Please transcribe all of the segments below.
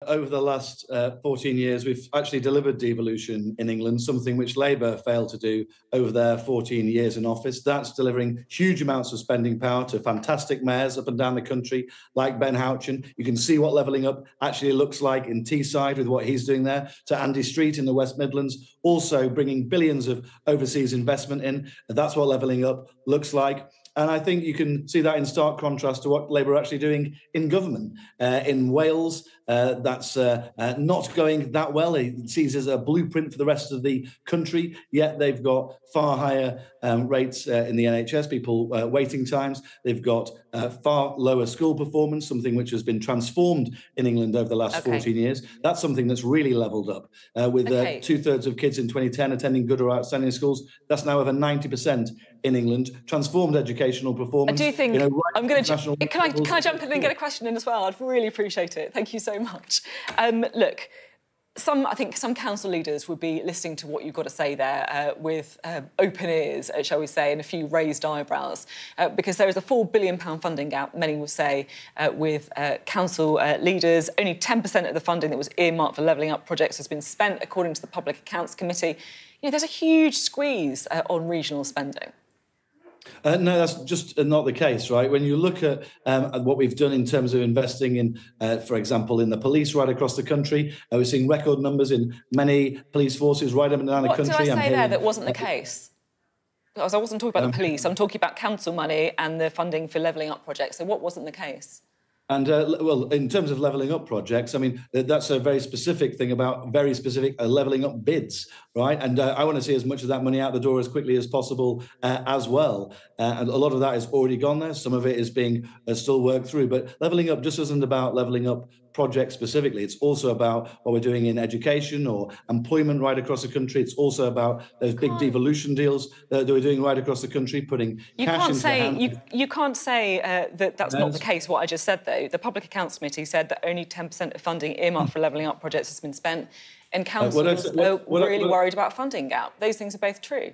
Over the last 14 years, we've actually delivered devolution in England, something which Labour failed to do over their 14 years in office. That's delivering huge amounts of spending power to fantastic mayors up and down the country, like Ben Houchen. You can see what levelling up actually looks like in Teesside with what he's doing there, to Andy Street in the West Midlands, also bringing billions of overseas investment in. That's what levelling up looks like. And I think you can see that in stark contrast to what Labour are actually doing in government. In Wales, that's not going that well. It sees as a blueprint for the rest of the country, yet they've got far higher rates in the NHS, people waiting times. They've got far lower school performance, something which has been transformed in England over the last 14 years. That's something that's really levelled up. With 2/3 of kids in 2010 attending good or outstanding schools, that's now over 90% in England. Transformed educational performance. I do think I'm going to. Can I jump in and get a question in as well? I'd really appreciate it. Thank you so much. Look, I think some council leaders would be listening to what you've got to say there with open ears, shall we say, and a few raised eyebrows, because there is a £4 billion funding gap, many will say, with council leaders. Only 10% of the funding that was earmarked for levelling up projects has been spent, according to the Public Accounts Committee. You know, there's a huge squeeze on regional spending. No, that's just not the case, right? When you look at what we've done in terms of investing in, for example, in the police right across the country, we're seeing record numbers in many police forces right up and down the country. What did I say there that wasn't the case? Because I wasn't talking about the police, I'm talking about council money and the funding for levelling up projects. So what wasn't the case? And, well, in terms of levelling up projects, I mean, that's a very specific thing about very specific levelling up bids, right? And I want to see as much of that money out the door as quickly as possible as well. And a lot of that is already gone there. Some of it is being still worked through. But levelling up just isn't about levelling up projects specifically. It's also about what we're doing in education or employment right across the country. It's also about those big devolution deals that we're doing right across the country, putting cash into the hands. You can't say that that's not the case, what I just said, though. The Public Accounts Committee said that only 10% of funding earmarked for levelling up projects has been spent, and councils are really worried about funding gap. Those things are both true.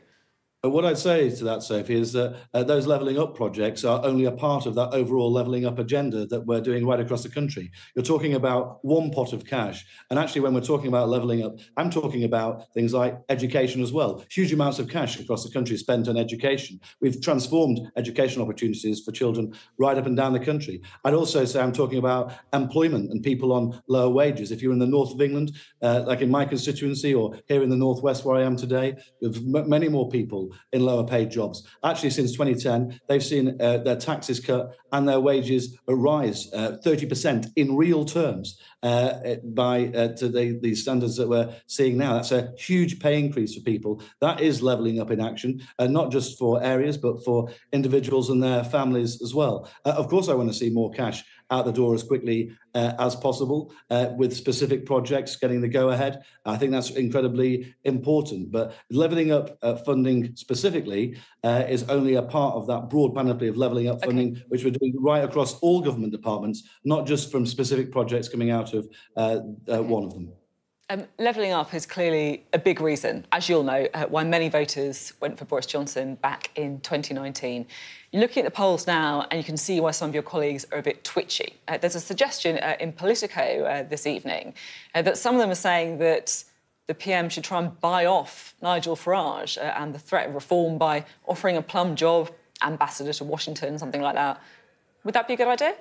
What I'd say to that, Sophie, is that those levelling up projects are only a part of that overall levelling up agenda that we're doing right across the country. You're talking about one pot of cash. And actually, when we're talking about levelling up, I'm talking about things like education as well. Huge amounts of cash across the country spent on education. We've transformed education opportunities for children right up and down the country. I'd also say I'm talking about employment and people on lower wages. If you're in the north of England, like in my constituency, or here in the northwest where I am today, there's many more people in lower paid jobs. Actually, since 2010, they've seen their taxes cut and their wages rise 30% in real terms to the standards that we're seeing now. That's a huge pay increase for people. That is levelling up in action, not just for areas, but for individuals and their families as well. Of course, I want to see more cash out the door as quickly as possible with specific projects getting the go-ahead. I think that's incredibly important. But levelling up funding specifically is only a part of that broad panoply of levelling up funding, which we're doing right across all government departments, not just from specific projects coming out of one of them. Levelling up is clearly a big reason, as you'll know, why many voters went for Boris Johnson back in 2019. You're looking at the polls now and you can see why some of your colleagues are a bit twitchy. There's a suggestion in Politico this evening that some of them are saying that the PM should try and buy off Nigel Farage and the threat of reform by offering a plum job, ambassador to Washington, something like that. Would that be a good idea?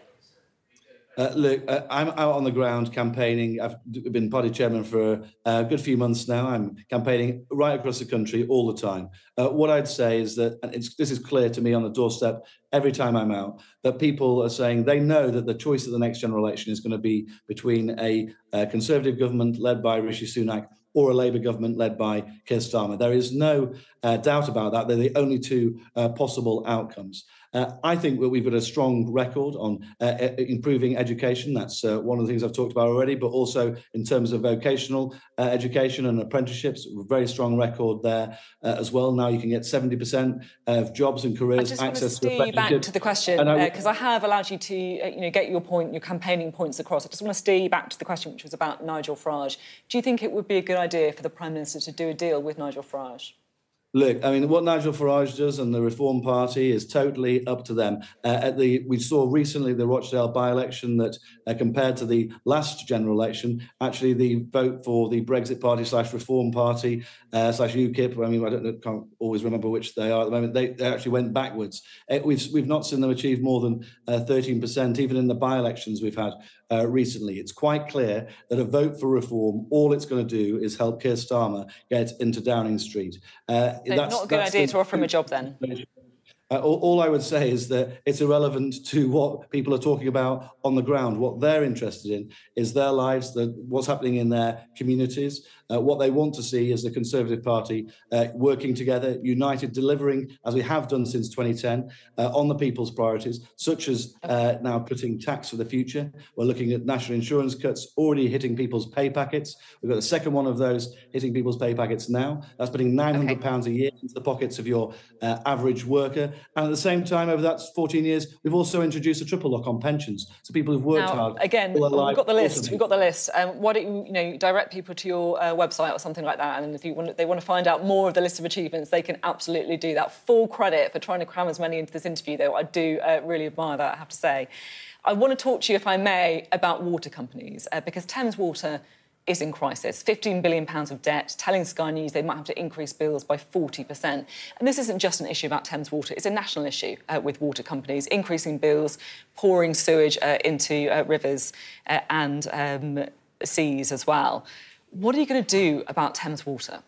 Look, I'm out on the ground campaigning. I've been party chairman for a good few months now. I'm campaigning right across the country all the time. What I'd say is that, and this is clear to me on the doorstep every time I'm out, that people are saying they know that the choice of the next general election is going to be between a Conservative government led by Rishi Sunak or a Labour government led by Keir Starmer. There is no doubt about that. They're the only two possible outcomes. I think that we've got a strong record on improving education. That's one of the things I've talked about already, but also in terms of vocational education and apprenticeships, a very strong record there as well. Now you can get 70% of jobs and careers access to apprenticeships. I just want to steer you back to the question, because I have allowed you to get your point, your campaigning points across. I just want to steer you back to the question, which was about Nigel Farage. Do you think it would be a good idea for the Prime Minister to do a deal with Nigel Farage? Look, I mean, what Nigel Farage does and the Reform Party is totally up to them. We saw recently the Rochdale by-election that compared to the last general election, actually the vote for the Brexit Party / Reform Party / UKIP, I mean, I don't know, can't always remember which they are at the moment, they actually went backwards. We've not seen them achieve more than 13%, even in the by-elections we've had recently. It's quite clear that a vote for reform, all it's going to do is help Keir Starmer get into Downing Street. So not a good idea to offer him a job then? All I would say is that it's irrelevant to what people are talking about on the ground. What they're interested in is their lives, what's happening in their communities. What they want to see is the Conservative Party working together, united, delivering, as we have done since 2010, on the people's priorities, such as now cutting tax for the future. We're looking at national insurance cuts, already hitting people's pay packets. We've got the second one of those hitting people's pay packets now. That's putting £900 a year into the pockets of your average worker. And at the same time, over that 14 years, we've also introduced a triple lock on pensions. So people who've worked hard. Again, we've got the list. We've got the list. Why don't you direct people to your website or something like that? And if they want to find out more of the list of achievements, they can absolutely do that. Full credit for trying to cram as many into this interview, though. I do really admire that, I have to say. I want to talk to you, if I may, about water companies, because Thames Water is in crisis. £15 billion of debt, telling Sky News they might have to increase bills by 40%. And this isn't just an issue about Thames Water, it's a national issue with water companies, increasing bills, pouring sewage into rivers and seas as well. What are you going to do about Thames Water?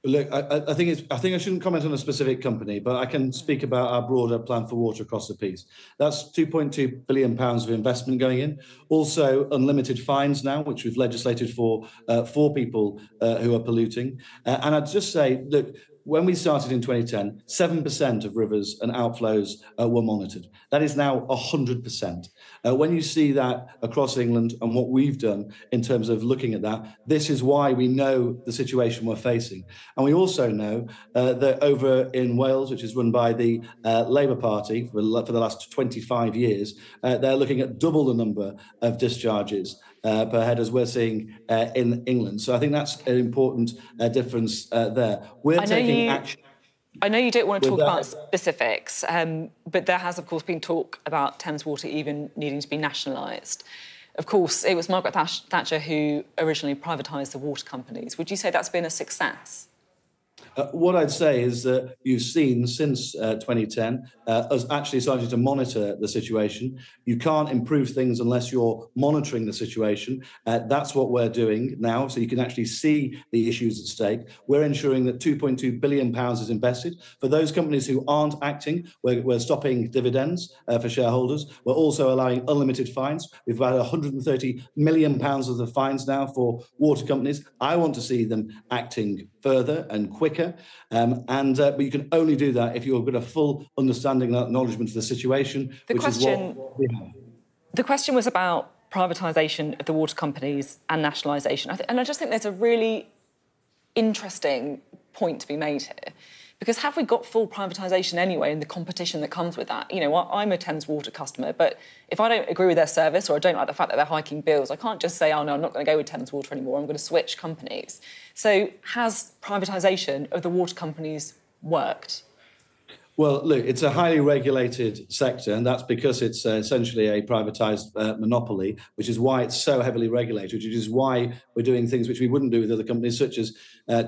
Look, I think I shouldn't comment on a specific company, but I can speak about our broader plan for water across the piece. That's £2.2 billion of investment going in. Also, unlimited fines now, which we've legislated for people who are polluting. And I'd just say, look, when we started in 2010, 7% of rivers and outflows were monitored. That is now 100%. When you see that across England and what we've done in terms of looking at that, this is why we know the situation we're facing. And we also know that over in Wales, which is run by the Labour Party for the last 25 years, they're looking at double the number of discharges per head as we're seeing in England. So I think that's an important difference there. We're taking action. I know you don't want to talk about specifics, but there has, of course, been talk about Thames Water even needing to be nationalised. Of course, it was Margaret Thatcher who originally privatised the water companies. Would you say that's been a success? What I'd say is that you've seen since 2010 us actually starting to monitor the situation. You can't improve things unless you're monitoring the situation. That's what we're doing now, so you can actually see the issues at stake. We're ensuring that £2.2 billion is invested. For those companies who aren't acting, we're stopping dividends for shareholders. We're also allowing unlimited fines. We've had £130 million of the fines now for water companies. I want to see them acting further and quicker, but you can only do that if you've got a full understanding and acknowledgement of the situation, which is what we have. The question was about privatisation of the water companies and nationalisation. And I just think there's a really interesting point to be made here. Because have we got full privatisation anyway in the competition that comes with that? You know, I'm a Thames Water customer, but if I don't agree with their service or I don't like the fact that they're hiking bills, I can't just say, oh, no, I'm not going to go with Thames Water anymore, I'm going to switch companies. So has privatisation of the water companies worked? Well, look, it's a highly regulated sector, and that's because it's essentially a privatised monopoly, which is why it's so heavily regulated, which is why we're doing things which we wouldn't do with other companies, such as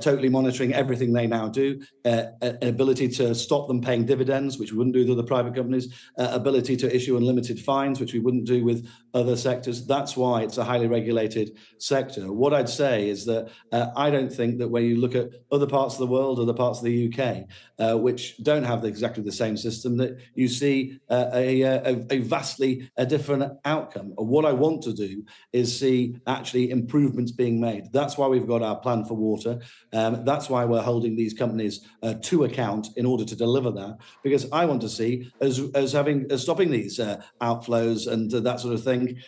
totally monitoring everything they now do, an ability to stop them paying dividends, which we wouldn't do with other private companies, ability to issue unlimited fines, which we wouldn't do with other sectors. That's why it's a highly regulated sector. What I'd say is that I don't think that when you look at other parts of the world, other parts of the UK, which don't have exactly the same system, that you see a vastly different outcome. What I want to do is see actually improvements being made. That's why we've got our plan for water. That's why we're holding these companies to account in order to deliver that, because I want to see as stopping these outflows and that sort of thing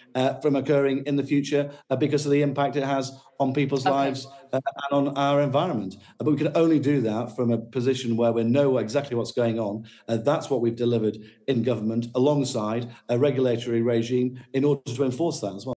from occurring in the future because of the impact it has on people's lives and on our environment. But we can only do that from a position where we know exactly what's going on. That's what we've delivered in government alongside a regulatory regime in order to enforce that as well.